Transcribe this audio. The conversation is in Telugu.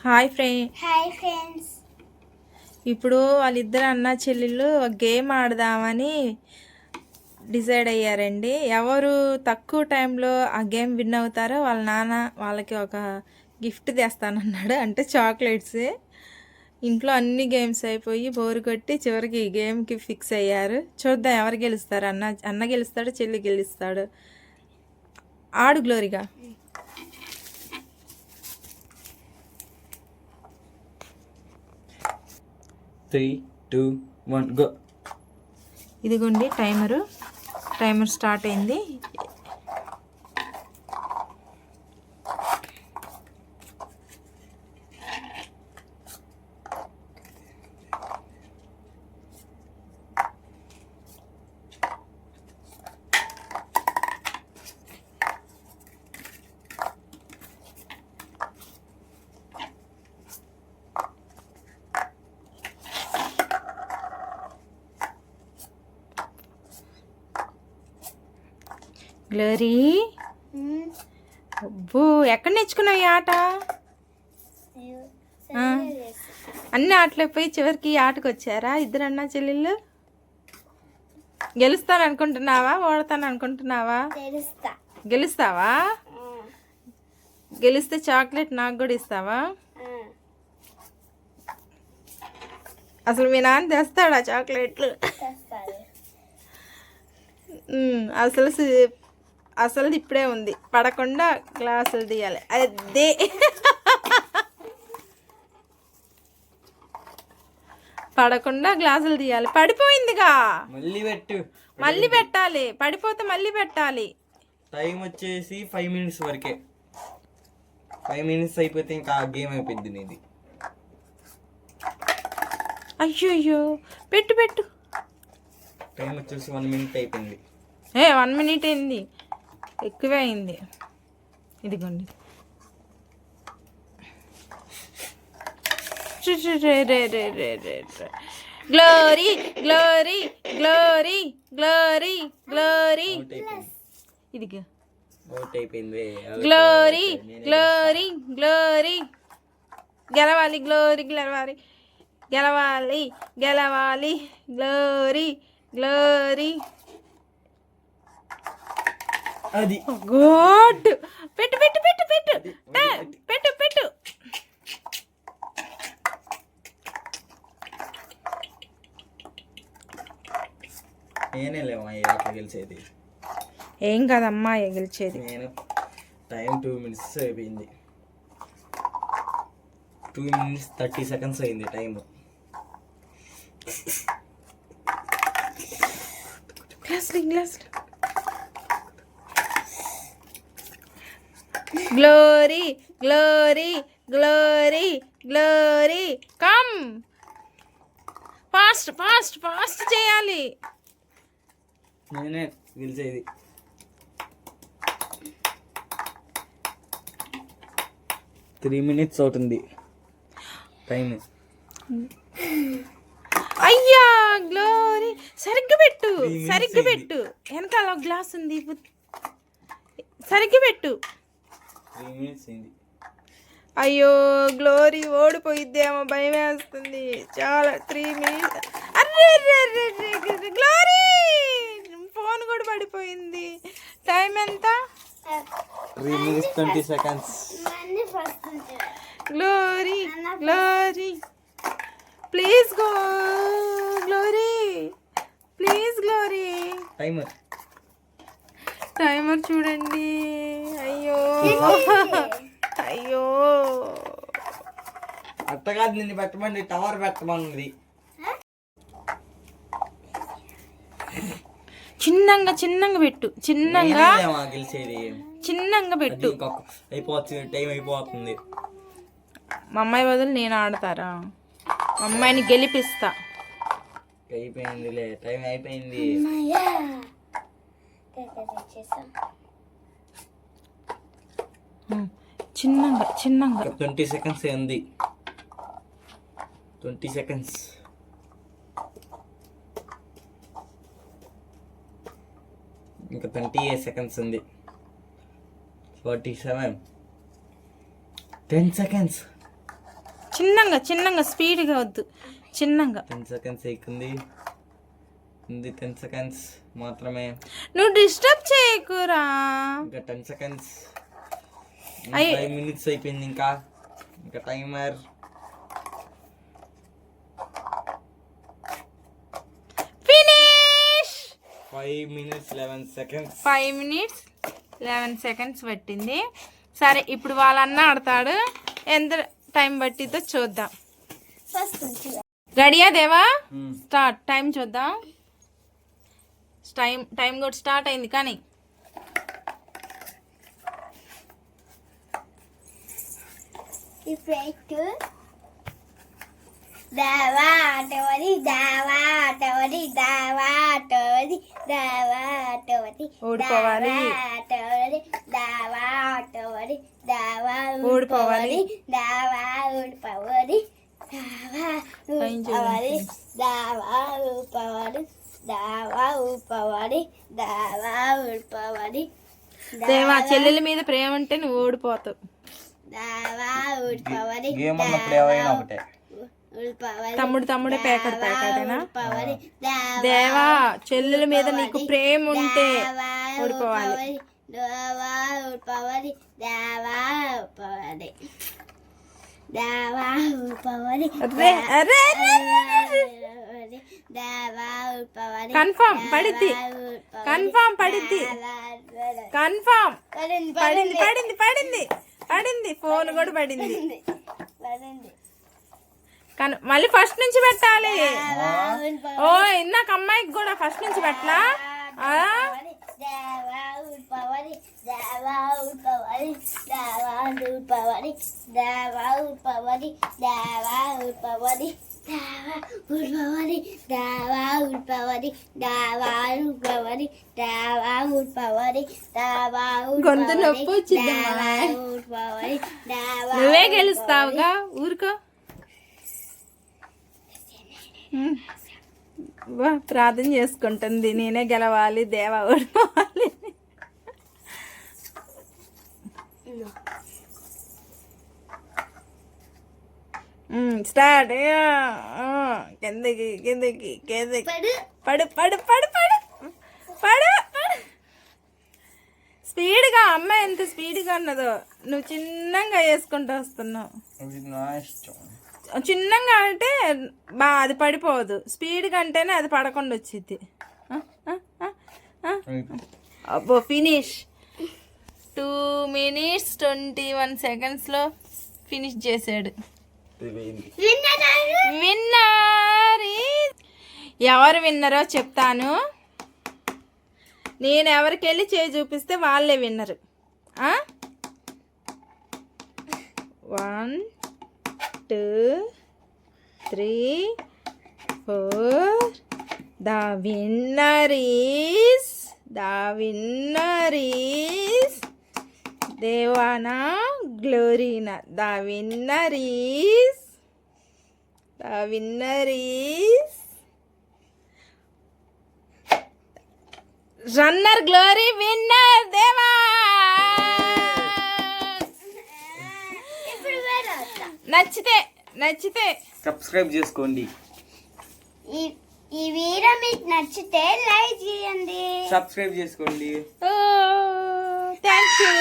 Hi friends. ఇప్పుడు వాళ్ళిద్దరు అన్న చెల్లెళ్ళు ఒక గేమ్ ఆడదామని డిసైడ్ అయ్యారండి. ఎవరు తక్కువ టైంలో ఆ గేమ్ విన్ అవుతారో వాళ్ళ నాన్న వాళ్ళకి ఒక గిఫ్ట్ తెస్తానన్నాడు, అంటే చాక్లెట్స్. ఇంట్లో అన్ని గేమ్స్ అయిపోయి బోరు కొట్టి చివరికి ఈ గేమ్కి ఫిక్స్ అయ్యారు. చూద్దాం ఎవరు గెలుస్తారు. అన్న గెలుస్తాడు, చెల్లి గెలుస్తాడు. ఆడు గ్లోరీగా. 3, 2, 1 గో. ఇదిగోండి టైమర్ స్టార్ట్ అయింది. గ్లోరీ, అబ్బో ఎక్కడ నేర్చుకున్నావు ఈ ఆట? అన్ని ఆటలు పోయి చివరికి ఈ ఆటకు వచ్చారా ఇద్దరు అన్న చెల్లెళ్ళు? గెలుస్తాను అనుకుంటున్నావా, ఓడతాను అనుకుంటున్నావా? గెలుస్తావా? గెలిస్తే చాక్లెట్ నాకు కూడా ఇస్తావా? అసలు మీ నాన్న తెస్తాడా చాక్లెట్లు? అసలు ఇప్పుడే ఉంది, పడకుండా గ్లాసులు తీయాలి. అదే పడకుండా గ్లాసులు తీయాలి. పడిపోయిందిగా, మళ్ళీ పెట్టాలి. పడిపోతే మళ్ళీ పెట్టాలి. టైం వచ్చేసి 5 minutes వరకే. 5 minutes అయిపోతే ఇంకా గేమ్ అయిపోయింది నీది. అయ్యో పెట్టు. టైం వచ్చేసి 1 minute అయిపోయింది. 1 minute అయింది, ఎక్కువే అయింది. ఇదిగోండి. Glory glory glory glory glory. ఇదిగో గ్లోరీ గ్లోరీ గ్లోరీ. గెలవాలి గ్లోరీ, గెలవాలి గెలవాలి గెలవాలి గ్లోరీ గ్లోరీ. అది గుడ్. పెట్టు పెట్టు పెట్టు పెట్టు పెట్టు పెట్టు. నేనే లేవా ఈ ఆట గెలిచేది? ఏం కాదమ్మా గెలిచేది. నేను టైం 2 minutes అయిపోయింది. 2 minutes 30 seconds అయింది time. Glass. Glory glory glory glory. Come fast fast fast చేయాలి. నేనే గెలిచేది. త్రీ మినిట్స్ అవుతుంది టైం. అయ్యా గ్లోరీ, సరిగ్గా పెట్టు. వెనకాల గ్లాస్ ఉంది, సరిగ్గా పెట్టు. 3 minutes అయింది. అయ్యో గ్లోరీ ఓడిపోయిద్దేమో, భయం వేస్తుంది చాలా. 3 minutes. అర్రే గ్లోరీ, ఫోన్ కూడా పడిపోయింది. టైం ఎంత? 3 minutes 20 seconds. Glory please go. Glory timer చూడండి. అయ్యో అట్ట కాదు, నిన్ను పెట్టమండి, టవర్ పెట్టమన్నది. చిన్నంగా పెట్టు. గెలిచేది చిన్నంగా పెట్టు. అయిపోతుంది, టైం అయిపోతుంది. మా అమ్మాయి బదులు నేను ఆడతారా? మా అమ్మాయిని గెలిపిస్తా. అయిపోయిందిలే, టైం అయిపోయింది. చిన్నంగా 20 seconds అయింది. 20 seconds. ఇంకా 28 seconds ఉంది. 47. 10 seconds. చిన్నంగా చిన్నంగా స్పీడ్గా వద్దు, చిన్నంగా. 10 సెకండ్స్ అయిపోయింది. 10 సెకండ్స్ మాత్రమే. నువ్వు డిస్టర్బ్ చేయకురా. ఇంకా 10 సెకండ్స్. 5 మినిట్స్ అయిపోయింది. ఇంకా timer. Finish. 5 minutes 11 seconds. 5 minutes 11 seconds పట్టింది. సరే ఇప్పుడు వాళ్ళన్న ఆడతాడు, ఎంత టైం పట్టిద్దో చూద్దాం. రెడీయా దేవా? స్టార్ట్. టైం చూద్దాం. టైం కూడా స్టార్ట్ అయింది. కానీ ఓడిపోవాలి. ఓడిపోవాలి. దేవా చెల్లెల మీద ప్రేమ ఉంటే నువ్వు ఓడిపోతావు. గేమ్ ఉన్నప్పుడు ఎవరైనా ఒకటే. తమ్ముడే పేకాడేనా? దేవా చెల్లెల మీద నీకు ప్రేమ ఉంటే ఓడిపోవాలి. కన్ఫర్మ్ పడిద్ది. కన్ఫర్మ్ పడిద్ది. కన్ఫర్మ్ పడింది. పడింది పడింది పడింది. ఫోన్ కూడా పడింది. మళ్ళీ ఫస్ట్ నుంచి పెట్టాలి. ఓ ఇందాక అమ్మాయికి కూడా ఫస్ట్ నుంచి పెట్టలా? గొంతు నొప్పి వచ్చింది. నువ్వే గెలుస్తావుగా, ఊరుకో. ప్రార్థన చేసుకుంటుంది, నేనే గెలవాలి, దేవా ఓడిపోవాలి. స్టార్ట్. కిందకి కిందకి కిందకి. పడు పడు పడు పడు పడు. స్పీడ్గా. అమ్మాయి ఎంత స్పీడ్గా ఉన్నదో, నువ్వు చిన్నగా వేసుకుంటూ వస్తున్నావు. చిన్నగా అంటే అది పడిపోదు, స్పీడ్గా అంటేనే అది పడకుండా వచ్చింది. అబ్బో ఫినిష్. 2 minutes 21 secondsలో ఫినిష్ చేసాడు. విన్నర్. ఎవరు విన్నరో చెప్తాను. నేను ఎవరికి వెళ్ళి చేయి చూపిస్తే వాళ్ళే విన్నరు. 1 2 3 4. The winner is Devana Glorina. The winner is Runner Glory. Winner Deva. నచ్చితే సబ్స్క్రైబ్ చేసుకోండి. ఈ వీడియో మీకు నచ్చితే లైక్ చేయండి, సబ్స్క్రైబ్ చేసుకోండి. Thank you.